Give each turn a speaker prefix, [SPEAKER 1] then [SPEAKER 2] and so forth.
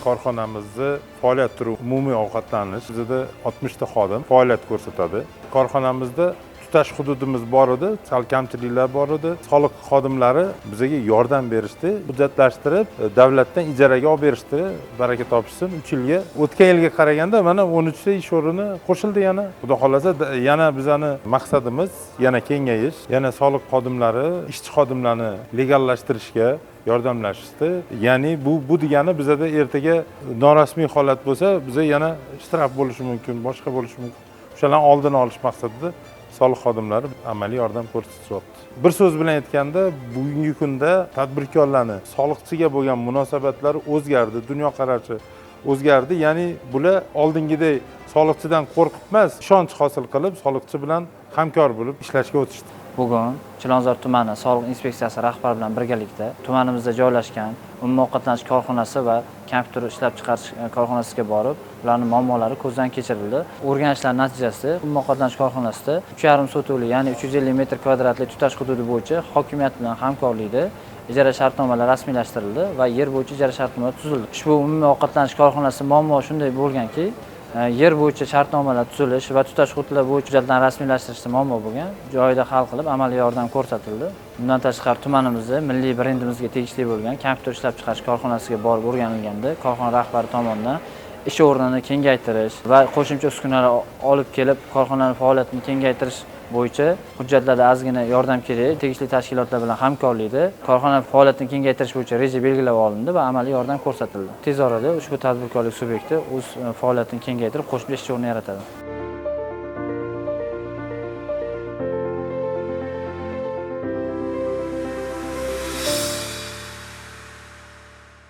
[SPEAKER 1] korxonamizni faoliyat turi umumiy ovqatlanish. Bizda 60 ta xodim faoliyat ko'rsatadi. Korxonamizda tutash hududimiz bor edi, sal kamchiliklar bor edi. Soliq xodimlari bizga yordam berishdi, hujjatlashtirib, davlatdan ijaraga olib berishdi. Baraka topishsin, 3 yilga. O'tgan yilga qaraganda mana 13 ta ish o'rni qo'shildi yana. Xudo xolasa yana bizning maqsadimiz yana kengayish, yana soliq xodimlari, ishchi xodimlarni legallashtirishga yordamlashishdi. Ya'ni bu degani bizda ertaga norasmiy holat bo'lsa, bizga yana shtraf bo'lishi mumkin, boshqa bo'lishi mumkin. O'shalarni oldini olish maqsadida soliq xodimlari amaliy yordam ko'rsatyapti. Bir so'z bilan aytganda, bugungi kunda tadbirkorlarning soliqchiga bo'lgan munosabatlari o'zgardi, dunyoqarashi o'zgardi. Ya'ni bular oldingidek soliqchidan qo'rqib emas, ishonch hosil qilib, soliqchi bilan hamkor bo'lib ishlashga o'tishdi.
[SPEAKER 2] Bugun Chilonzor tumani soliq inspeksiyasi rahbari bilan birgalikda tumanimizda joylashgan umumiy ovqatlanish korxonasi va kompyuter ishlab chiqarish korxonasiga borib, ularning muammolari ko'zdan kechirildi. O'rganishlar natijasida umumiy ovqatlanish korxonasida 3,5 sotuvli, ya'ni 350 metr kvadratli tutash hududi bo'yicha hokimiyat bilan hamkorlikda ijara shartnomalari rasmiylashtirildi va yer bo'yicha ijara shartnomalar tuzildi. Ushbu umumiy ovqatlanish korxonasi muammo shunday bo'lganki, yer bo'yicha shartnomalar tuzilish va tutash hududlar bo'yicha hujjatlarni rasmiylashtirishda muammo bo'lgan, joyida hal qilib amaliy yordam ko'rsatildi. Bundan tashqari tumanimizda milliy brendimizga tegishli bo'lgan kompyuter ishlab chiqarish korxonasiga borib o'rganilganda, korxona rahbari tomonidan ish o'rnini kengaytirish va qo'shimcha uskunalar olib kelib korxonaning faoliyatini kengaytirish bo'yicha hujjatlarda ozgina yordam kerak. Tegishli tashkilotlar bilan hamkorlikda korxona faoliyatini kengaytirish bo'yicha reja belgilab olindi va amaliy yordam ko'rsatildi. Tez orada ushbu tadbirkorlik subyekti o'z faoliyatini kengaytirib, qo'shimcha ish o'rni yaratadi.